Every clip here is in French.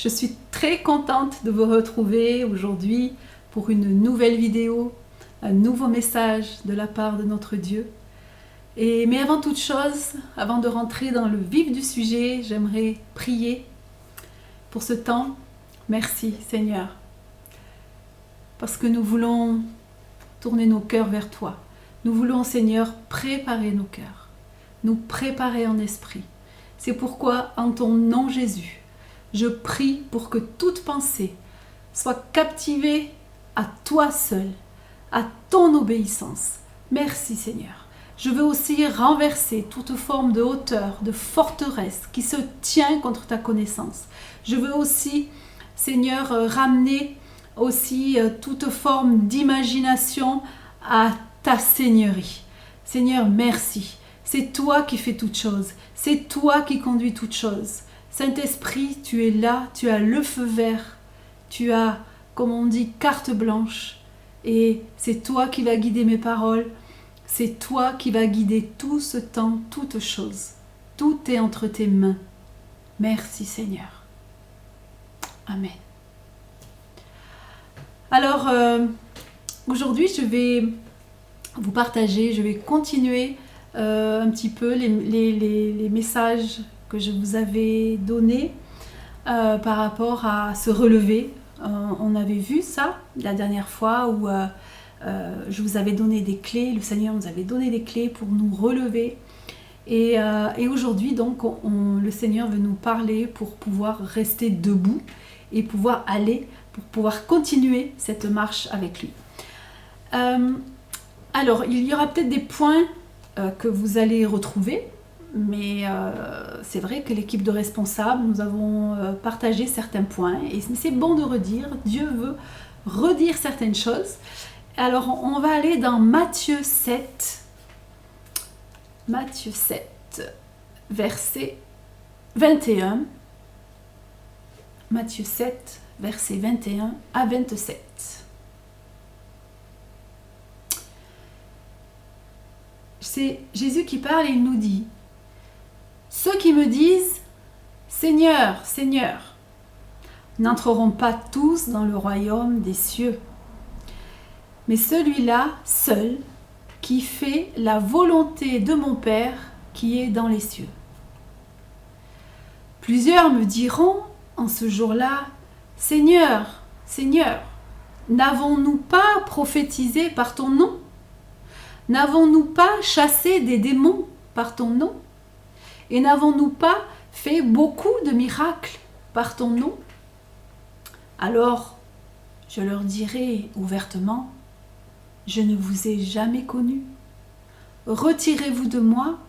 Je suis très contente de vous retrouver aujourd'hui pour une nouvelle vidéo, un nouveau message de la part de notre Dieu. Mais avant toute chose, avant de rentrer dans le vif du sujet, j'aimerais prier pour ce temps. Merci Seigneur, parce que nous voulons tourner nos cœurs vers toi. Nous voulons Seigneur préparer nos cœurs, nous préparer en esprit. C'est pourquoi en ton nom Jésus, je prie pour que toute pensée soit captivée à toi seul, à ton obéissance. Merci Seigneur. Je veux aussi renverser toute forme de hauteur, de forteresse qui se tient contre ta connaissance. Je veux aussi, Seigneur, ramener aussi toute forme d'imagination à ta Seigneurie. Seigneur, merci. C'est toi qui fais toutes choses. C'est toi qui conduis toutes choses. Saint-Esprit, tu es là, tu as le feu vert, tu as, comme on dit, carte blanche. Et c'est toi qui vas guider mes paroles. C'est toi qui vas guider tout ce temps, toutes choses. Tout est entre tes mains. Merci Seigneur. Amen. Alors, aujourd'hui, je vais vous partager, je vais continuer un petit peu les messages que je vous avais donnés par rapport à se relever. On avait vu ça la dernière fois où je vous avais donné des clés, le Seigneur nous avait donné des clés pour nous relever. Et aujourd'hui, donc, le Seigneur veut nous parler pour pouvoir rester debout et pouvoir aller, pour pouvoir continuer cette marche avec lui. Alors, il y aura peut-être des points que vous allez retrouver, mais c'est vrai que l'équipe de responsables, nous avons partagé certains points, et c'est bon de redire, Dieu veut redire certaines choses. Alors, on va aller dans Matthieu 7, verset 21. Matthieu 7, verset 21 à 27. C'est Jésus qui parle et il nous dit: ceux qui me disent Seigneur, Seigneur, n'entreront pas tous dans le royaume des cieux, mais celui-là seul qui fait la volonté de mon Père qui est dans les cieux. Plusieurs me diront en ce jour-là: Seigneur, Seigneur, n'avons-nous pas prophétisé par ton nom? N'avons-nous pas chassé des démons par ton nom? Et n'avons-nous pas fait beaucoup de miracles par ton nom? Alors, je leur dirai ouvertement: je ne vous ai jamais connu. Retirez-vous de moi,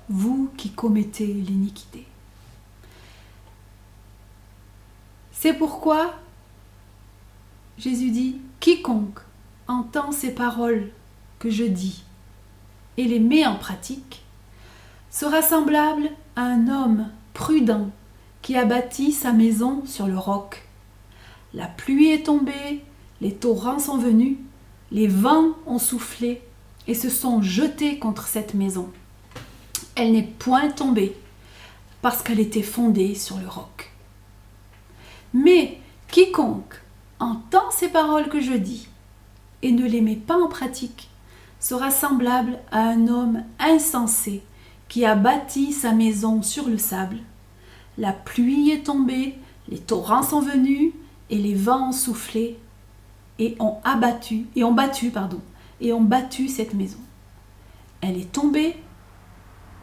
vous qui commettez l'iniquité. C'est pourquoi Jésus dit: quiconque entend ces paroles que je dis et les met en pratique sera semblable à un homme prudent qui a bâti sa maison sur le roc. La pluie est tombée, les torrents sont venus, les vents ont soufflé et se sont jetés contre cette maison. Elle n'est point tombée parce qu'elle était fondée sur le roc. Mais quiconque entend ces paroles que je dis et ne les met pas en pratique sera semblable à un homme insensé qui a bâti sa maison sur le sable. La pluie est tombée, les torrents sont venus et les vents ont soufflé et ont battu cette maison. Elle est tombée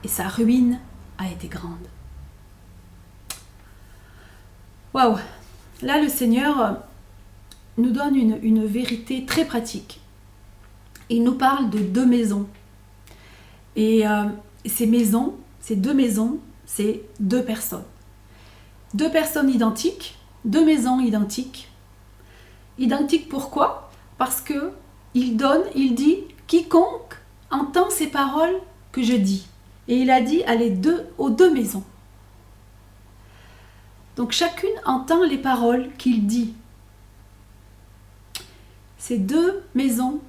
et sa ruine a été grande. Waouh! Là, le Seigneur nous donne une vérité très pratique. Il nous parle de deux maisons. Et ces deux maisons, c'est deux personnes. Deux personnes identiques, deux maisons identiques. Identiques pourquoi? Parce que il dit quiconque entend ces paroles que je dis. Et il a dit aux deux maisons. Donc chacune entend les paroles qu'il dit. Ces deux maisons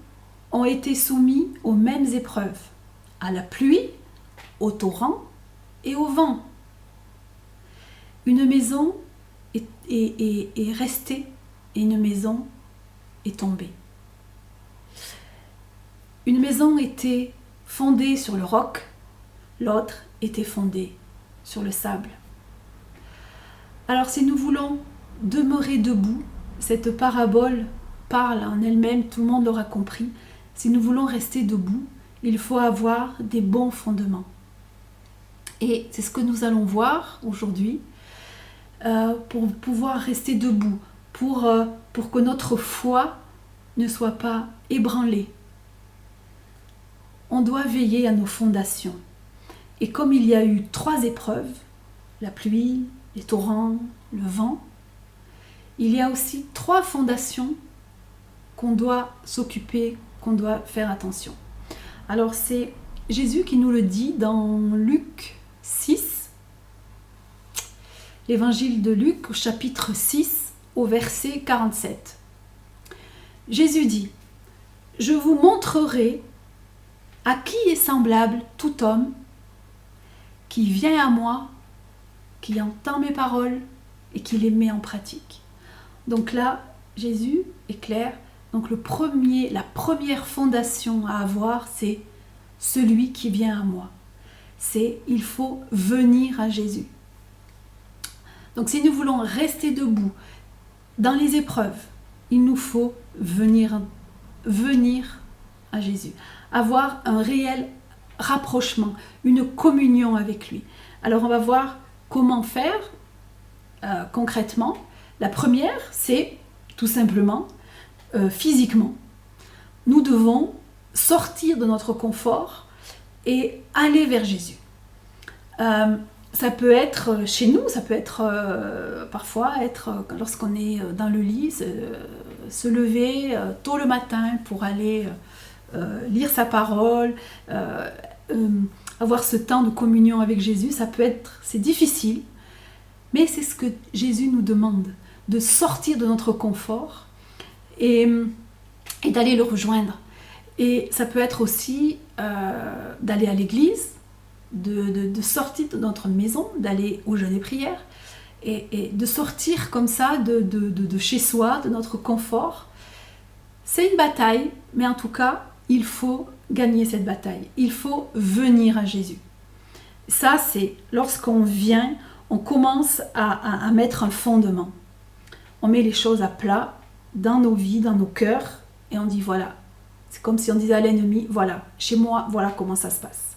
ont été soumises aux mêmes épreuves, à la pluie, au torrent et au vent. Une maison est resté et une maison est tombée. Une maison était fondée sur le roc, l'autre était fondée sur le sable. Alors si nous voulons demeurer debout, cette parabole parle en elle-même, tout le monde l'aura compris. Si nous voulons rester debout, il faut avoir des bons fondements. Et c'est ce que nous allons voir aujourd'hui pour pouvoir rester debout, pour que notre foi ne soit pas ébranlée. On doit veiller à nos fondations. Et comme il y a eu 3 épreuves, la pluie, les torrents, le vent, il y a aussi 3 fondations qu'on doit s'occuper, qu'on doit faire attention. Alors c'est Jésus qui nous le dit dans Luc 6, l'évangile de Luc au chapitre 6 au verset 47. Jésus dit : « Je vous montrerai à qui est semblable tout homme qui vient à moi, qui entend mes paroles et qui les met en pratique. » Donc là, Jésus est clair. Donc la première fondation à avoir, c'est celui qui vient à moi. Il faut venir à Jésus. Donc si nous voulons rester debout dans les épreuves, il nous faut venir à Jésus. Avoir un réel rapprochement, une communion avec lui. Alors on va voir comment faire concrètement. La première, c'est tout simplement physiquement. Nous devons sortir de notre confort et aller vers Jésus. Ça peut être chez nous, ça peut être parfois lorsqu'on est dans le lit, se lever tôt le matin pour aller lire sa parole, avoir ce temps de communion avec Jésus. C'est difficile, mais c'est ce que Jésus nous demande, de sortir de notre confort et d'aller le rejoindre. Et ça peut être aussi d'aller à l'église, de sortir de notre maison, d'aller au jeûne et prière, et de sortir comme ça de chez soi, de notre confort. C'est une bataille, mais en tout cas, il faut gagner cette bataille. Il faut venir à Jésus. Ça, c'est lorsqu'on vient, on commence à mettre un fondement. On met les choses à plat dans nos vies, dans nos cœurs, et on dit voilà. C'est comme si on disait à l'ennemi, voilà, chez moi, voilà comment ça se passe.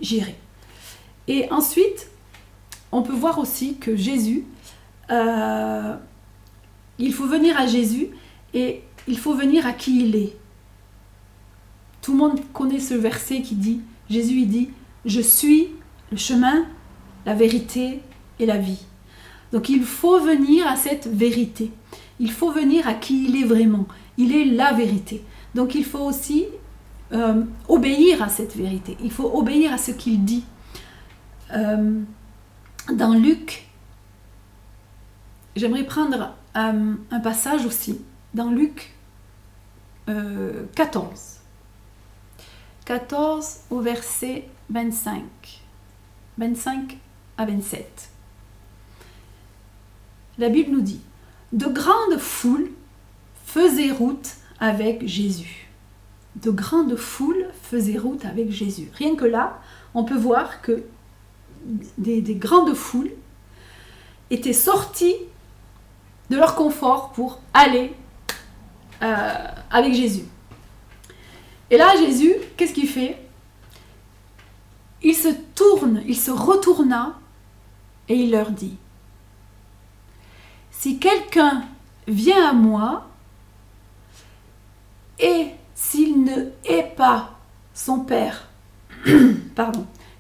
J'irai. Et ensuite, on peut voir aussi que Jésus, il faut venir à Jésus et il faut venir à qui il est. Tout le monde connaît ce verset qui dit, Jésus il dit, je suis le chemin, la vérité et la vie. Donc il faut venir à cette vérité. Il faut venir à qui il est vraiment. Il est la vérité. Donc il faut aussi obéir à cette vérité. Il faut obéir à ce qu'il dit. Dans Luc, j'aimerais prendre un passage aussi. Dans Luc 14. 14 au verset 25. 25 à 27. La Bible nous dit, de grandes foules faisaient route avec Jésus. De grandes foules faisaient route avec Jésus. Rien que là, on peut voir que des grandes foules étaient sorties de leur confort pour aller avec Jésus. Et là, Jésus, qu'est-ce qu'il fait ? Il se retourna et il leur dit, si quelqu'un vient à moi et s'il ne hait pas son père,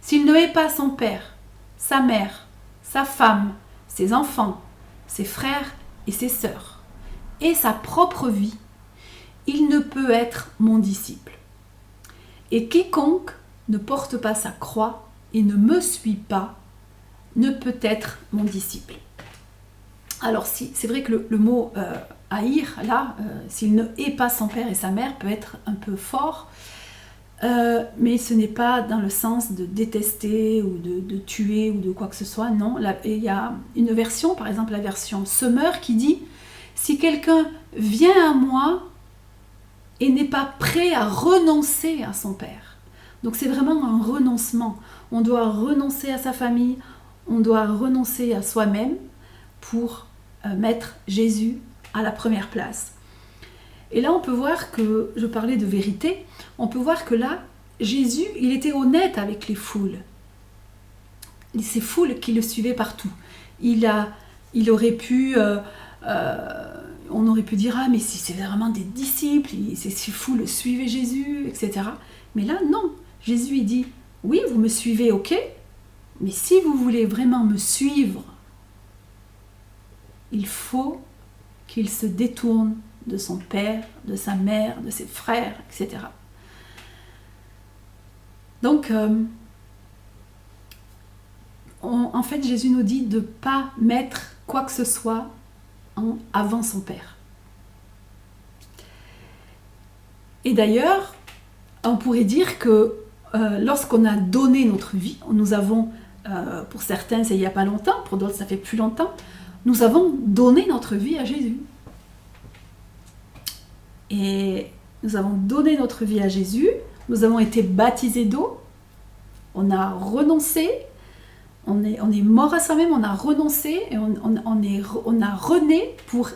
s'il ne hait pas son père, sa mère, sa femme, ses enfants, ses frères et ses sœurs, et sa propre vie, il ne peut être mon disciple. Et quiconque ne porte pas sa croix et ne me suit pas, ne peut être mon disciple. Alors c'est vrai que le mot haïr, là, s'il ne hait pas son père et sa mère, peut être un peu fort. mais ce n'est pas dans le sens de détester ou de tuer ou de quoi que ce soit, non. Il y a une version, par exemple la version Semeur, qui dit « Si quelqu'un vient à moi et n'est pas prêt à renoncer à son Père ». Donc c'est vraiment un renoncement. On doit renoncer à sa famille, on doit renoncer à soi-même pour mettre Jésus à la première place. Et là, on peut voir que, je parlais de vérité, on peut voir que là, Jésus, il était honnête avec les foules. Ces foules qui le suivaient partout. On aurait pu dire, ah mais si c'est vraiment des disciples, ces foules suivaient Jésus, etc. Mais là, non. Jésus, il dit, oui, vous me suivez, ok, mais si vous voulez vraiment me suivre, il faut qu'il se détourne de son père, de sa mère, de ses frères, etc. Donc, en fait, Jésus nous dit de ne pas mettre quoi que ce soit avant son père. Et d'ailleurs, on pourrait dire que lorsqu'on a donné notre vie, nous avons, pour certains c'est il n'y a pas longtemps, pour d'autres ça fait plus longtemps, nous avons donné notre vie à Jésus. Et nous avons donné notre vie à Jésus, nous avons été baptisés d'eau, on a renoncé, on est mort à soi-même, on a renoncé et on a rené pour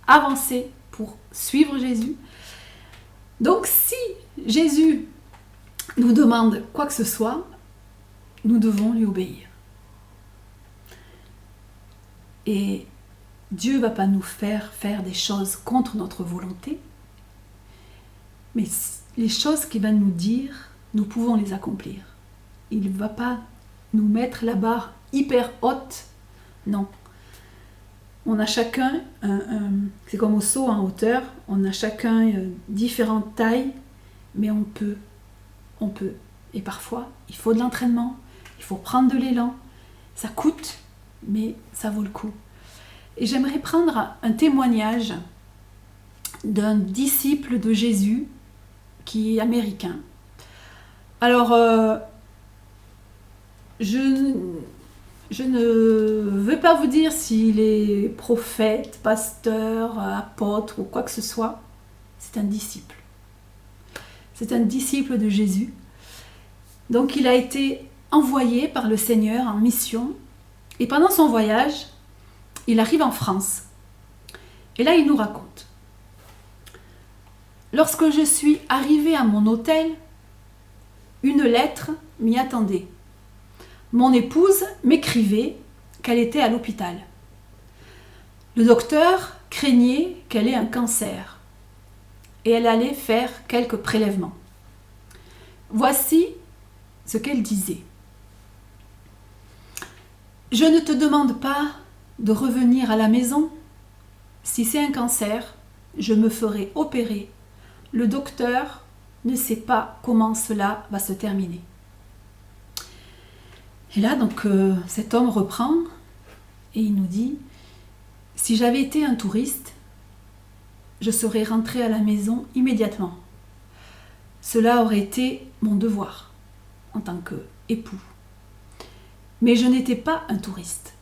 avancer, pour suivre Jésus. Donc si Jésus nous demande quoi que ce soit, nous devons lui obéir. Et Dieu ne va pas nous faire des choses contre notre volonté, mais les choses qu'il va nous dire, nous pouvons les accomplir. Il ne va pas nous mettre la barre hyper haute, non. On a chacun, c'est comme au saut en hauteur, on a chacun différentes tailles, mais on peut. Et parfois, il faut de l'entraînement, il faut prendre de l'élan, ça coûte, mais ça vaut le coup. Et j'aimerais prendre un témoignage d'un disciple de Jésus qui est américain. Alors, je ne veux pas vous dire s'il est prophète, pasteur, apôtre ou quoi que ce soit. C'est un disciple. C'est un disciple de Jésus. Donc il a été envoyé par le Seigneur en mission. Et pendant son voyage, il arrive en France. Et là, il nous raconte. Lorsque je suis arrivé à mon hôtel, une lettre m'y attendait. Mon épouse m'écrivait qu'elle était à l'hôpital. Le docteur craignait qu'elle ait un cancer et elle allait faire quelques prélèvements. Voici ce qu'elle disait. Je ne te demande pas de revenir à la maison. Si c'est un cancer, je me ferai opérer. Le docteur ne sait pas comment cela va se terminer. Et là, donc, cet homme reprend et il nous dit, si j'avais été un touriste, je serais rentré à la maison immédiatement. Cela aurait été mon devoir en tant qu'époux. Mais je n'étais pas un touriste.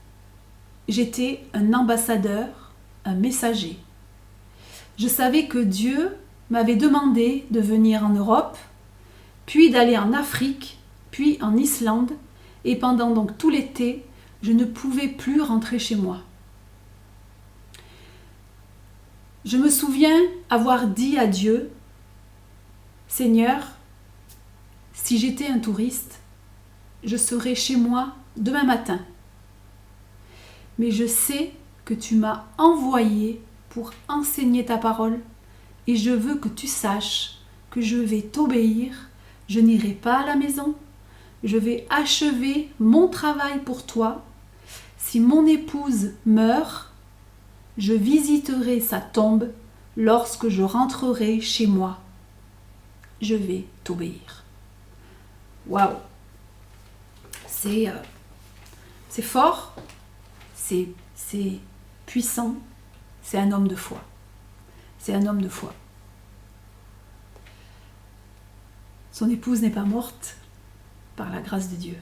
J'étais un ambassadeur, un messager. Je savais que Dieu m'avait demandé de venir en Europe, puis d'aller en Afrique, puis en Islande, et pendant donc tout l'été, je ne pouvais plus rentrer chez moi. Je me souviens avoir dit à Dieu, « Seigneur, si j'étais un touriste, je serais chez moi demain matin. Mais je sais que tu m'as envoyé pour enseigner ta parole et je veux que tu saches que je vais t'obéir, je n'irai pas à la maison, je vais achever mon travail pour toi. Si mon épouse meurt, je visiterai sa tombe lorsque je rentrerai chez moi. Je vais t'obéir. » Waouh! C'est fort, c'est puissant, c'est un homme de foi. C'est un homme de foi. son épouse n'est pas morte par la grâce de Dieu.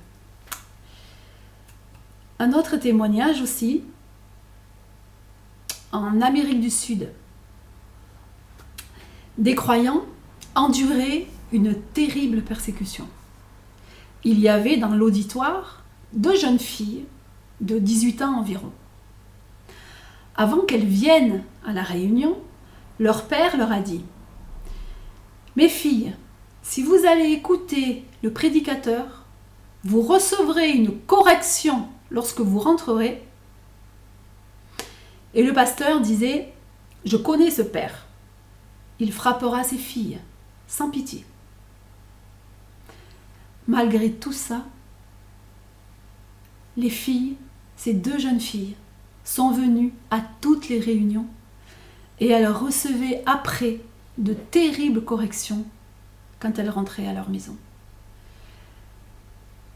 Un autre témoignage aussi, en Amérique du Sud. Des croyants enduraient une terrible persécution. Il y avait dans l'auditoire 2 jeunes filles de 18 ans environ. Avant qu'elles viennent à la réunion, leur père leur a dit « Mes filles, si vous allez écouter le prédicateur, vous recevrez une correction lorsque vous rentrerez. » Et le pasteur disait « Je connais ce père. Il frappera ses filles sans pitié. » Malgré tout ça, les filles, ces 2 jeunes filles, sont venues à toutes les réunions et elles recevaient après de terribles corrections quand elles rentraient à leur maison.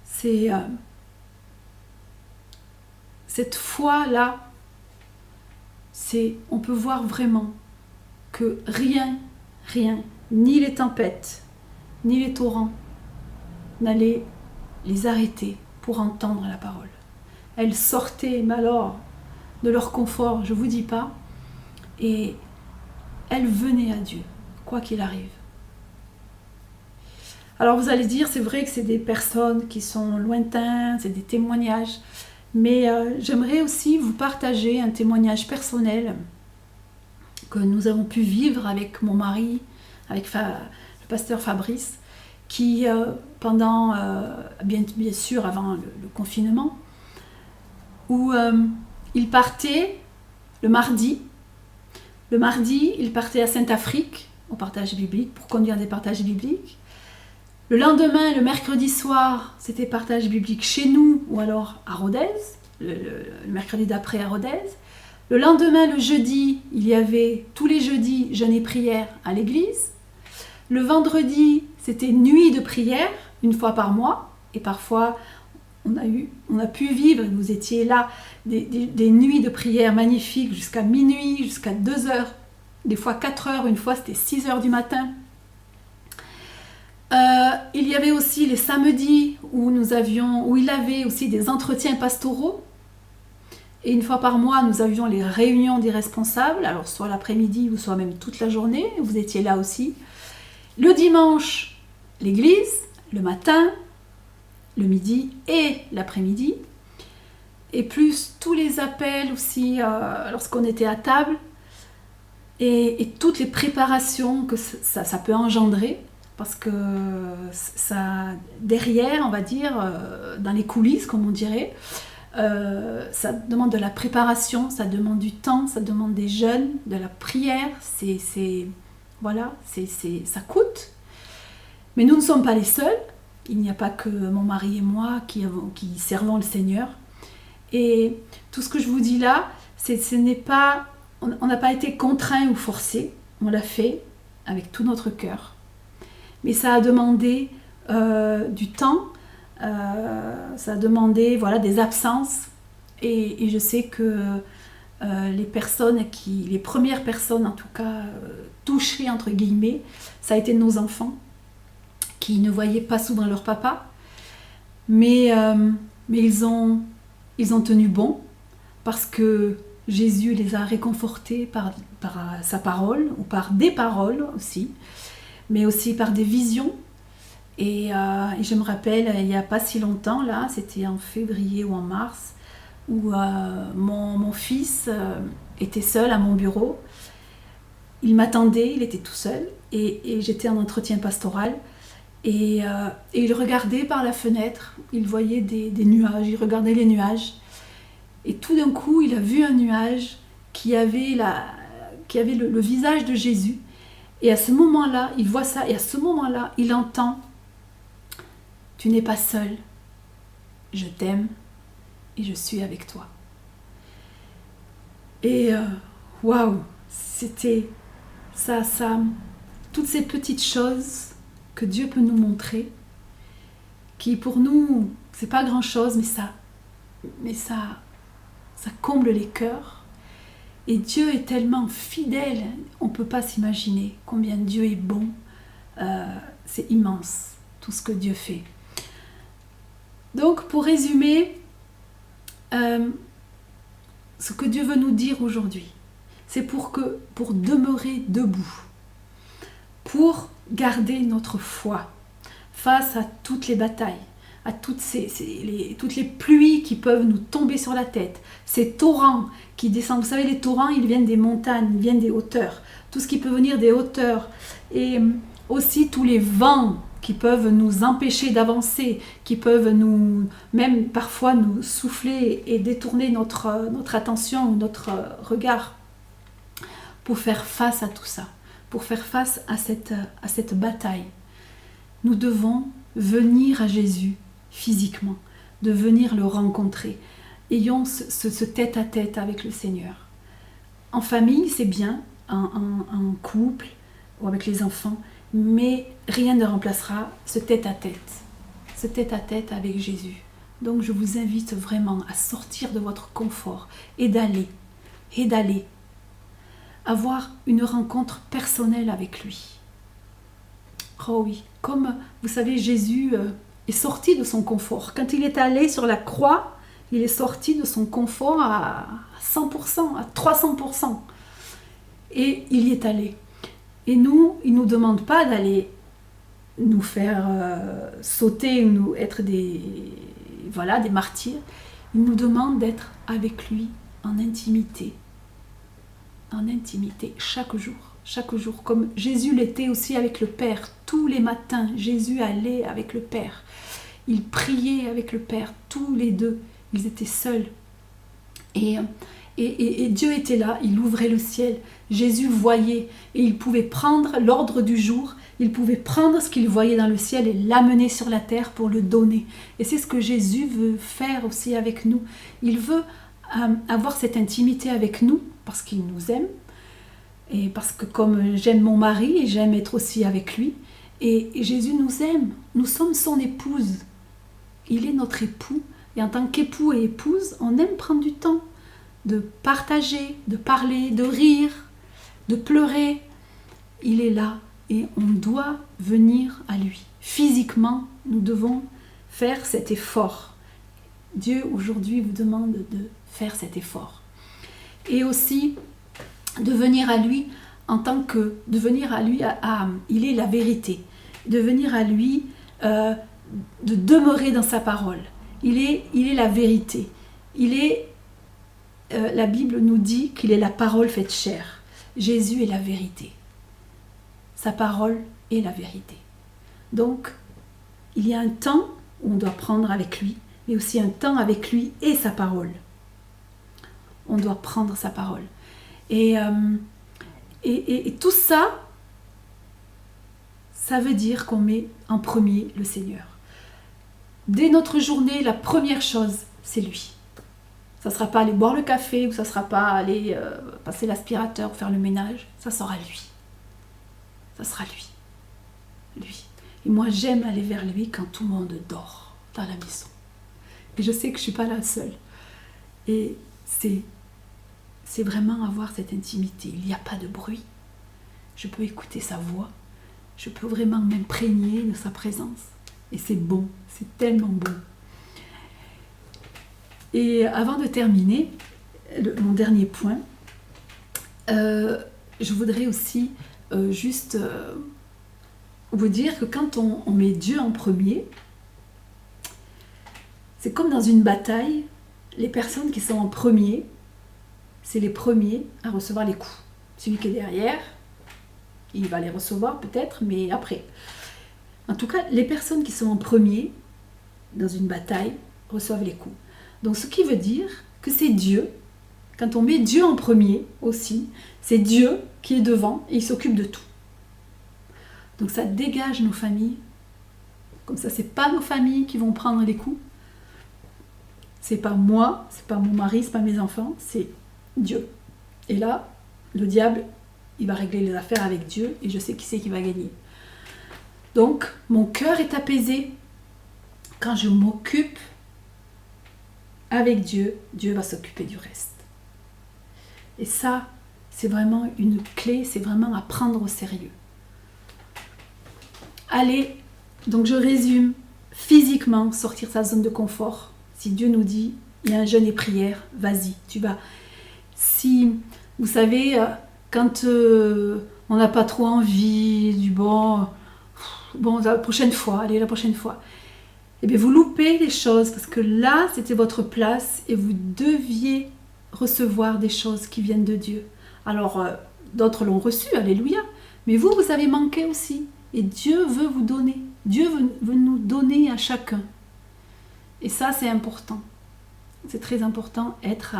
C'est cette foi-là, on peut voir vraiment que rien, ni les tempêtes, ni les torrents, n'allaient les arrêter pour entendre la parole. Elles sortaient, mais alors, de leur confort, je ne vous dis pas, et elles venaient à Dieu, quoi qu'il arrive. Alors vous allez dire, c'est vrai que c'est des personnes qui sont lointaines, c'est des témoignages, mais j'aimerais aussi vous partager un témoignage personnel que nous avons pu vivre avec mon mari, avec le pasteur Fabrice, qui pendant, bien sûr avant le confinement, où il partait le mardi, il partait à Saint-Afrique, au partage biblique, pour conduire des partages bibliques. Le lendemain, le mercredi soir, c'était partage biblique chez nous, ou alors à Rodez, le mercredi d'après à Rodez. Le lendemain, le jeudi, il y avait tous les jeudis jeûne et prière à l'église. Le vendredi, c'était nuit de prière, une fois par mois, et parfois on a pu vivre, et vous étiez là, des nuits de prière magnifiques jusqu'à minuit, jusqu'à 2 heures, des fois 4 heures, une fois c'était 6 heures du matin. Il y avait aussi les samedis où il avait aussi des entretiens pastoraux. Et une fois par mois, nous avions les réunions des responsables, alors soit l'après-midi ou soit même toute la journée, vous étiez là aussi. Le dimanche, l'église, le matin, le midi et l'après-midi. Et plus tous les appels aussi lorsqu'on était à table et toutes les préparations que ça peut engendrer. Parce que ça, derrière, on va dire, dans les coulisses, comme on dirait, ça demande de la préparation, ça demande du temps, ça demande des jeûnes, de la prière, ça coûte. Mais nous ne sommes pas les seuls, il n'y a pas que mon mari et moi qui servons le Seigneur. Et tout ce que je vous dis là, on n'a pas été contraints ou forcés, on l'a fait avec tout notre cœur. Mais ça a demandé du temps, ça a demandé des absences. Et je sais que les premières personnes en tout cas touchées entre guillemets, ça a été nos enfants qui ne voyaient pas souvent leur papa. Mais ils ont tenu bon parce que Jésus les a réconfortés par sa parole ou par des paroles aussi. Mais aussi par des visions. Et je me rappelle, il n'y a pas si longtemps, là, c'était en février ou en mars, où mon fils était seul à mon bureau. Il m'attendait, il était tout seul, et j'étais en entretien pastoral. Et il regardait par la fenêtre, il voyait des nuages, il regardait les nuages. Et tout d'un coup, il a vu un nuage qui avait le visage de Jésus. Et à ce moment-là, il voit ça, et à ce moment-là, il entend « Tu n'es pas seul, je t'aime et je suis avec toi. » Et waouh, c'était ça, toutes ces petites choses que Dieu peut nous montrer, qui pour nous, c'est pas grand-chose, mais ça comble les cœurs. Et Dieu est tellement fidèle, on ne peut pas s'imaginer combien Dieu est bon. c'est immense, tout ce que Dieu fait. Donc, pour résumer, ce que Dieu veut nous dire aujourd'hui, c'est pour demeurer debout, pour garder notre foi face à toutes les batailles, à toutes les pluies qui peuvent nous tomber sur la tête, ces torrents qui descendent. Vous savez, les torrents, ils viennent des montagnes, ils viennent des hauteurs. Tout ce qui peut venir des hauteurs. Et aussi tous les vents qui peuvent nous empêcher d'avancer, qui peuvent même parfois nous souffler et détourner notre attention ou notre regard, pour faire face à tout ça, pour faire face à cette bataille. Nous devons venir à Jésus physiquement, de venir le rencontrer. Ayons ce tête-à-tête avec le Seigneur. En famille, c'est bien, en couple ou avec les enfants, mais rien ne remplacera ce tête-à-tête avec Jésus. Donc je vous invite vraiment à sortir de votre confort et d'aller avoir une rencontre personnelle avec lui. Oh oui, comme vous savez, Jésus est sorti de son confort. Quand il est allé sur la croix, il est sorti de son confort à 100%, à 300%. Et il y est allé. Et nous, il ne nous demande pas d'aller nous faire sauter, nous être des martyrs. Il nous demande d'être avec lui en intimité chaque jour, comme Jésus l'était aussi avec le Père. Tous les matins, Jésus allait avec le Père. Il priait avec le Père, tous les deux. Ils étaient seuls. Et Dieu était là, il ouvrait le ciel. Jésus voyait et il pouvait prendre l'ordre du jour, il pouvait prendre ce qu'il voyait dans le ciel et l'amener sur la terre pour le donner. Et c'est ce que Jésus veut faire aussi avec nous. Il veut avoir cette intimité avec nous parce qu'il nous aime et parce que comme j'aime mon mari, j'aime être aussi avec lui. Et Jésus nous aime, nous sommes son épouse. Il est notre époux et en tant qu'époux et épouse, on aime prendre du temps de partager, de parler, de rire, de pleurer. Il est là et on doit venir à lui. Physiquement, nous devons faire cet effort. Dieu aujourd'hui vous demande de faire cet effort. Et aussi de venir à lui il est la vérité. De venir à lui, de demeurer dans sa parole. Il est la vérité. La Bible nous dit qu'il est la parole faite chair. Jésus est la vérité. Sa parole est la vérité. Donc, il y a un temps où on doit prendre avec lui, mais aussi un temps avec lui et sa parole. On doit prendre sa parole. Et tout ça, ça veut dire qu'on met en premier le Seigneur. Dès notre journée, la première chose, c'est lui. Ça ne sera pas aller boire le café, ou ça ne sera pas aller passer l'aspirateur ou faire le ménage. Ça sera lui. Ça sera lui. Lui. Et moi, j'aime aller vers lui quand tout le monde dort dans la maison. Et je sais que je ne suis pas la seule. Et c'est vraiment avoir cette intimité. Il n'y a pas de bruit. Je peux écouter sa voix. Je peux vraiment m'imprégner de sa présence. Et c'est bon. C'est tellement bon. Et avant de terminer, mon dernier point, je voudrais aussi juste vous dire que quand on met Dieu en premier, c'est comme dans une bataille, les personnes qui sont en premier, c'est les premiers à recevoir les coups. Celui qui est derrière, il va les recevoir peut-être, mais après. En tout cas, les personnes qui sont en premier dans une bataille reçoivent les coups. Donc ce qui veut dire que c'est Dieu, quand on met Dieu en premier aussi, c'est Dieu qui est devant et il s'occupe de tout. Donc ça dégage nos familles. Comme ça, c'est pas nos familles qui vont prendre les coups. C'est pas moi, c'est pas mon mari, c'est pas mes enfants, c'est Dieu. Et là, le diable, il va régler les affaires avec Dieu et je sais qui c'est qui va gagner. Donc, mon cœur est apaisé quand je m'occupe avec Dieu, Dieu va s'occuper du reste. Et ça, c'est vraiment une clé, c'est vraiment à prendre au sérieux. aller, donc je résume, physiquement sortir de sa zone de confort. Si Dieu nous dit, il y a un jeûne et prière, vas-y, tu vas. Si, vous savez, quand on n'a pas trop envie, du bon, la prochaine fois, allez, la prochaine fois. Eh bien, vous loupez les choses parce que là, c'était votre place et vous deviez recevoir des choses qui viennent de Dieu. Alors, d'autres l'ont reçu, alléluia. Mais vous, vous avez manqué aussi. Et Dieu veut vous donner. Dieu veut nous donner à chacun. Et ça, c'est important. C'est très important, être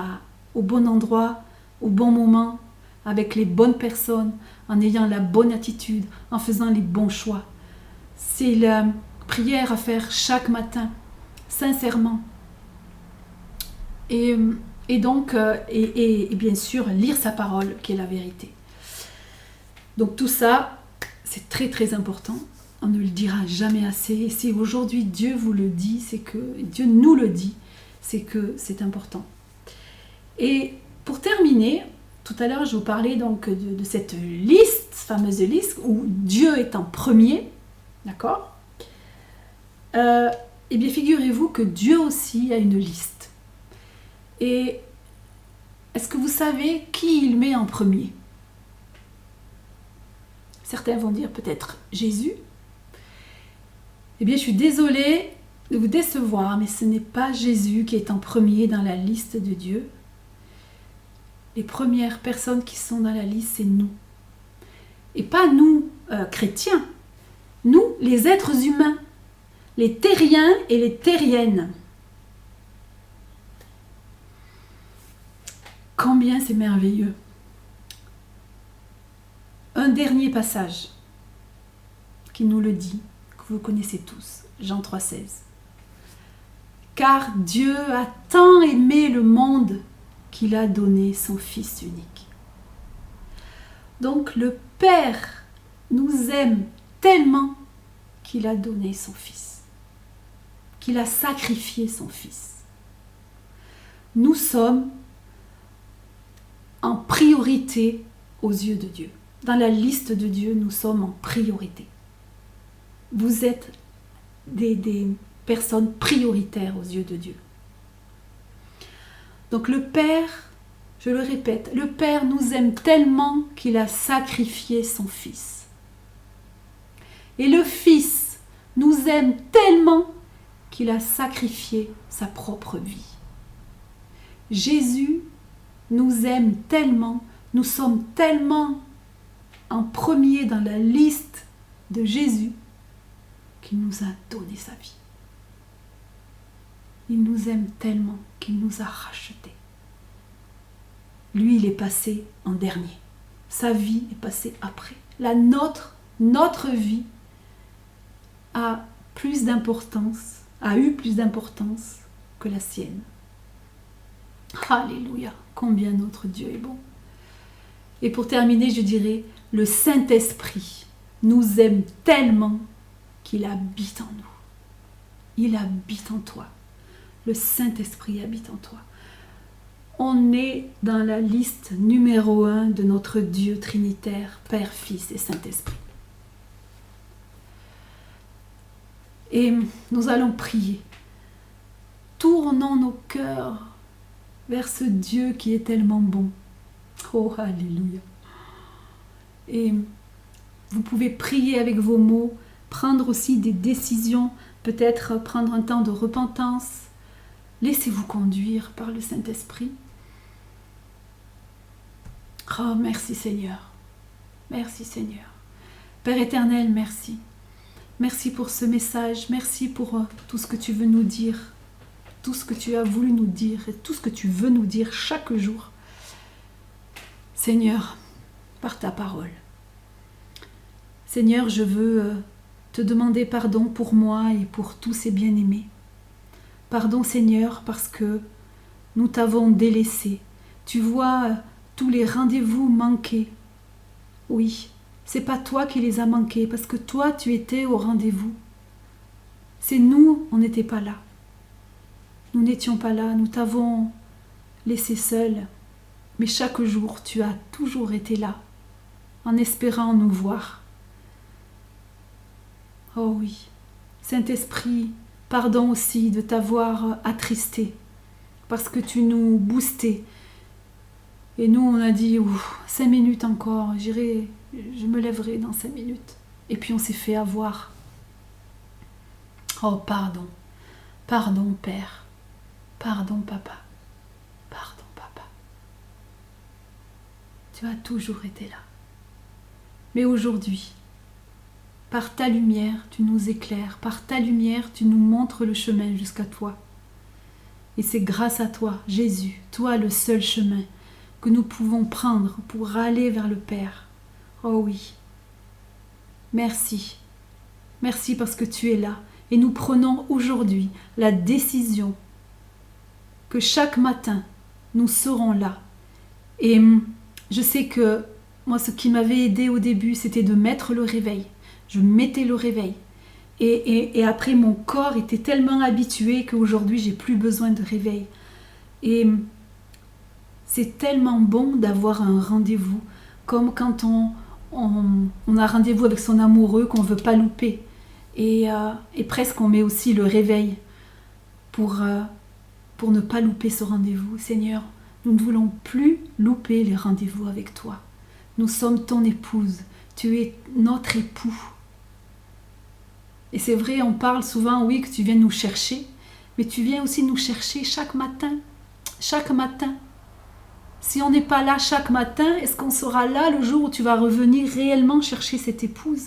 au bon endroit, au bon moment, avec les bonnes personnes, en ayant la bonne attitude, en faisant les bons choix. C'est la prière à faire chaque matin, sincèrement. Et donc, et bien sûr, lire sa parole, qui est la vérité. Donc tout ça, c'est très très important. On ne le dira jamais assez. Et si aujourd'hui Dieu vous le dit, c'est que Dieu nous le dit, c'est que c'est important. Et pour terminer, tout à l'heure je vous parlais donc de cette liste, fameuse liste, où Dieu est en premier, d'accord ? Eh bien, figurez-vous que Dieu aussi a une liste. Et est-ce que vous savez qui il met en premier ? Certains vont dire peut-être Jésus. Eh bien, je suis désolée de vous décevoir, mais ce n'est pas Jésus qui est en premier dans la liste de Dieu. Les premières personnes qui sont dans la liste, c'est nous. Et pas nous, chrétiens. Nous, les êtres humains. Les terriens et les terriennes. Combien c'est merveilleux. Un dernier passage qui nous le dit, que vous connaissez tous, Jean 3,16. Car Dieu a tant aimé le monde qu'il a donné son Fils unique. Donc le Père nous aime tellement qu'il a donné son Fils. Qu'il a sacrifié son Fils. Nous sommes en priorité aux yeux de Dieu. Dans la liste de Dieu, nous sommes en priorité. Vous êtes des personnes prioritaires aux yeux de Dieu. Donc le Père, je le répète, le Père nous aime tellement qu'il a sacrifié son Fils. Et le Fils nous aime tellement qu'il a sacrifié sa propre vie. Jésus nous aime tellement, nous sommes tellement en premier dans la liste de Jésus qu'il nous a donné sa vie. Il nous aime tellement qu'il nous a rachetés. Lui, il est passé en dernier. Sa vie est passée après. Notre vie a eu plus d'importance que la sienne. Alléluia, combien notre Dieu est bon. Et pour terminer, je dirais, le Saint-Esprit nous aime tellement qu'il habite en nous. Il habite en toi. Le Saint-Esprit habite en toi. On est dans la liste numéro 1 de notre Dieu trinitaire, Père, Fils et Saint-Esprit. Et nous allons prier. Tournons nos cœurs vers ce Dieu qui est tellement bon. Oh, alléluia. Et vous pouvez prier avec vos mots, prendre aussi des décisions, peut-être prendre un temps de repentance. Laissez-vous conduire par le Saint-Esprit. Oh, merci Seigneur. Merci Seigneur. Père éternel, merci. Merci pour ce message. Merci pour tout ce que tu veux nous dire. Tout ce que tu as voulu nous dire et tout ce que tu veux nous dire chaque jour. Seigneur, par ta parole. Seigneur, je veux te demander pardon pour moi et pour tous ces bien-aimés. Pardon Seigneur parce que nous t'avons délaissé. Tu vois tous les rendez-vous manqués. Oui, c'est pas toi qui les as manqués parce que toi tu étais au rendez-vous. C'est nous, on n'était pas là. Nous n'étions pas là, nous t'avons laissé seuls. Mais chaque jour, tu as toujours été là, en espérant nous voir. Oh oui. Saint-Esprit, pardon aussi de t'avoir attristé, parce que tu nous boostais. Et nous, on a dit, 5 minutes encore, je me lèverai dans 5 minutes. Et puis on s'est fait avoir. Oh, pardon. Pardon, Père. Pardon, Papa. Pardon, Papa. Tu as toujours été là. Mais aujourd'hui, par ta lumière, tu nous éclaires. Par ta lumière, tu nous montres le chemin jusqu'à toi. Et c'est grâce à toi, Jésus, toi le seul chemin que nous pouvons prendre pour aller vers le Père. Oh oui. Merci. Merci parce que tu es là. Et nous prenons aujourd'hui la décision que chaque matin, nous serons là. Et je sais que moi, ce qui m'avait aidé au début, c'était de mettre le réveil. Je mettais le réveil. Et après, mon corps était tellement habitué qu'aujourd'hui, j'ai plus besoin de réveil. Et c'est tellement bon d'avoir un rendez-vous, comme quand on a rendez-vous avec son amoureux qu'on ne veut pas louper. Et presque on met aussi le réveil pour ne pas louper ce rendez-vous. Seigneur, nous ne voulons plus louper les rendez-vous avec toi. Nous sommes ton épouse, tu es notre époux. Et c'est vrai, on parle souvent, oui, que tu viens nous chercher, mais tu viens aussi nous chercher chaque matin. Chaque matin. Si on n'est pas là chaque matin, est-ce qu'on sera là le jour où tu vas revenir réellement chercher cette épouse ?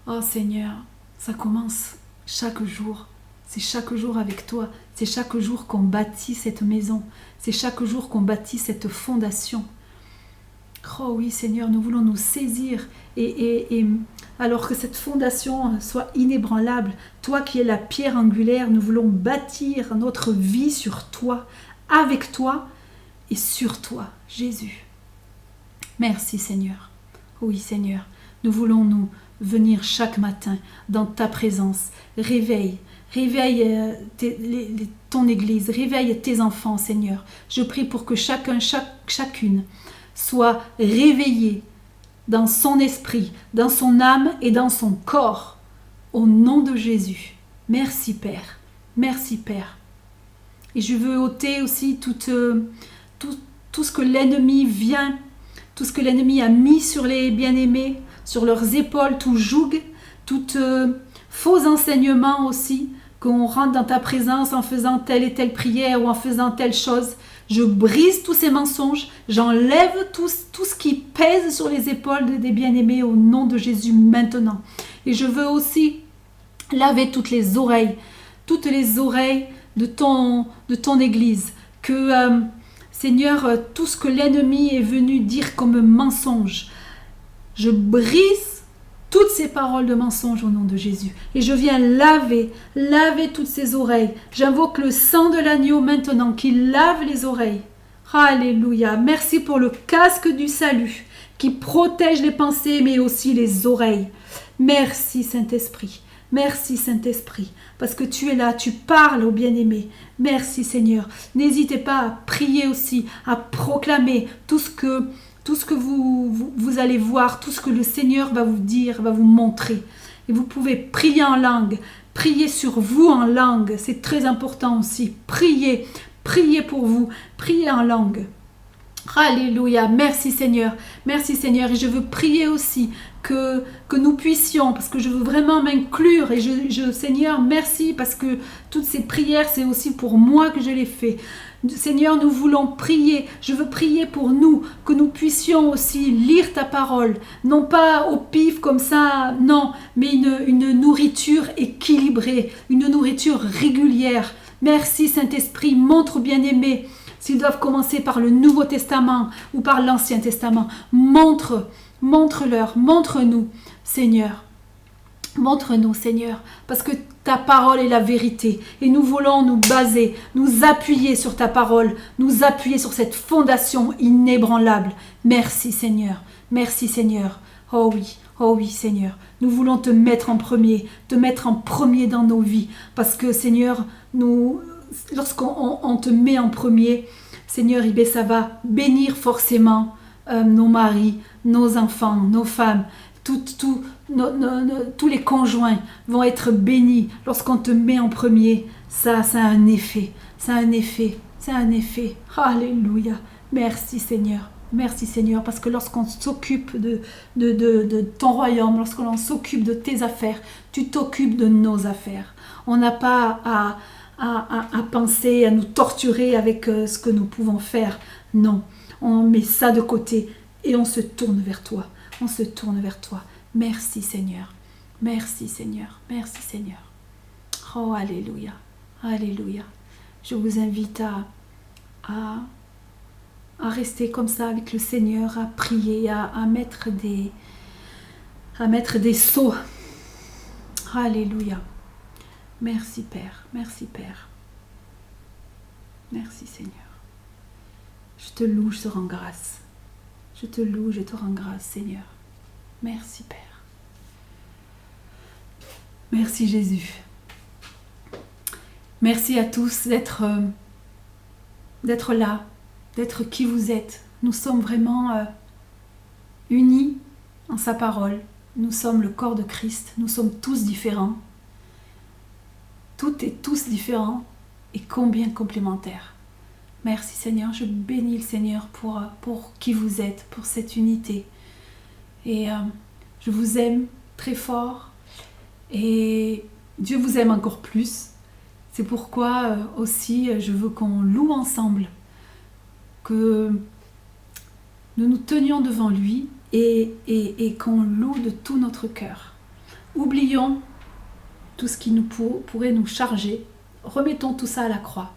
Oh Seigneur, ça commence chaque jour. C'est chaque jour avec toi. C'est chaque jour qu'on bâtit cette maison. C'est chaque jour qu'on bâtit cette fondation. Oh oui Seigneur, nous voulons nous saisir et alors que cette fondation soit inébranlable, toi qui es la pierre angulaire, nous voulons bâtir notre vie sur toi, avec toi et sur toi, Jésus. Merci Seigneur. Oui Seigneur, nous voulons nous venir chaque matin dans ta présence. Réveille ton Église, réveille tes enfants Seigneur. Je prie pour que chacune soit réveillé dans son esprit, dans son âme et dans son corps. Au nom de Jésus. Merci Père. Merci Père. Et je veux ôter aussi tout ce que l'ennemi vient, tout ce que l'ennemi a mis sur les bien-aimés, sur leurs épaules, tout joug, tout faux enseignement aussi, qu'on rentre dans ta présence en faisant telle et telle prière ou en faisant telle chose. Je brise tous ces mensonges, j'enlève tout ce qui pèse sur les épaules des bien-aimés au nom de Jésus maintenant. Et je veux aussi laver toutes les oreilles de ton Église. Que, Seigneur, tout ce que l'ennemi est venu dire comme mensonge, je brise toutes ces paroles de mensonge au nom de Jésus. Et je viens laver toutes ces oreilles. J'invoque le sang de l'agneau maintenant qui lave les oreilles. Alléluia. Merci pour le casque du salut qui protège les pensées mais aussi les oreilles. Merci Saint-Esprit. Merci Saint-Esprit. Parce que tu es là, tu parles aux bien-aimés. Merci Seigneur. N'hésitez pas à prier aussi, à proclamer tout ce que vous allez voir, tout ce que le Seigneur va vous dire, va vous montrer. Et vous pouvez prier en langue, prier sur vous en langue, c'est très important aussi. Priez pour vous, priez en langue. Alléluia, merci Seigneur, et je veux prier aussi que nous puissions, parce que je veux vraiment m'inclure, et Seigneur, merci, parce que toutes ces prières, c'est aussi pour moi que je les fais. Seigneur, nous voulons prier, je veux prier pour nous, que nous puissions aussi lire ta parole, non pas au pif comme ça, non, mais une nourriture équilibrée, une nourriture régulière. Merci Saint-Esprit, montre bien-aimé, s'ils doivent commencer par le Nouveau Testament ou par l'Ancien Testament, montre-leur, montre-nous, Seigneur. Montre-nous, Seigneur, parce que ta parole est la vérité et nous voulons nous baser, nous appuyer sur ta parole, nous appuyer sur cette fondation inébranlable. Merci, Seigneur. Merci, Seigneur. Oh oui, Seigneur. Nous voulons te mettre en premier dans nos vies, parce que, Seigneur, lorsqu'on te met en premier, Seigneur, ça va bénir forcément nos maris, nos enfants, nos femmes, tous les conjoints vont être bénis lorsqu'on te met en premier. Ça a un effet. Ça a un effet. Ça a un effet. Alléluia. Merci Seigneur. Merci Seigneur, parce que lorsqu'on s'occupe de ton royaume, lorsqu'on s'occupe de tes affaires, tu t'occupes de nos affaires. On n'a pas à penser, à nous torturer avec ce que nous pouvons faire. Non, on met ça de côté et on se tourne vers toi. On se tourne vers toi. Merci Seigneur. Merci Seigneur. Merci Seigneur. Oh, alléluia. Alléluia. Je vous invite à rester comme ça avec le Seigneur, à prier, à mettre des sceaux. Alléluia. Merci Père, merci Père. Merci Seigneur. Je te loue, je te rends grâce. Je te loue, je te rends grâce Seigneur. Merci Père. Merci Jésus. Merci à tous d'être là, d'être qui vous êtes. Nous sommes vraiment unis en sa parole. Nous sommes le corps de Christ. Nous sommes tous différents. Tout est tous différents et combien complémentaires. Merci Seigneur. Je bénis le Seigneur pour qui vous êtes, pour cette unité. Et je vous aime très fort et Dieu vous aime encore plus. C'est pourquoi aussi je veux qu'on loue ensemble, que nous nous tenions devant lui et qu'on loue de tout notre cœur. Oublions tout ce qui pourrait nous charger, remettons tout ça à la croix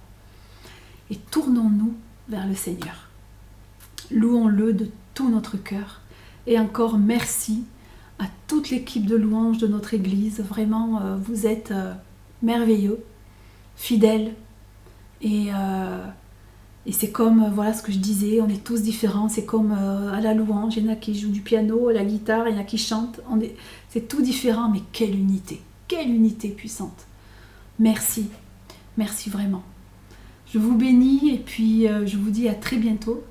et tournons-nous vers le Seigneur. Louons-le de tout notre cœur. Et encore merci à toute l'équipe de louanges de notre Église. Vraiment, vous êtes merveilleux, fidèles et c'est comme, voilà ce que je disais, on est tous différents, c'est comme à la louange, il y en a qui jouent du piano, à la guitare, il y en a qui chantent, c'est tout différent, mais quelle unité puissante. Merci vraiment. Je vous bénis et puis je vous dis à très bientôt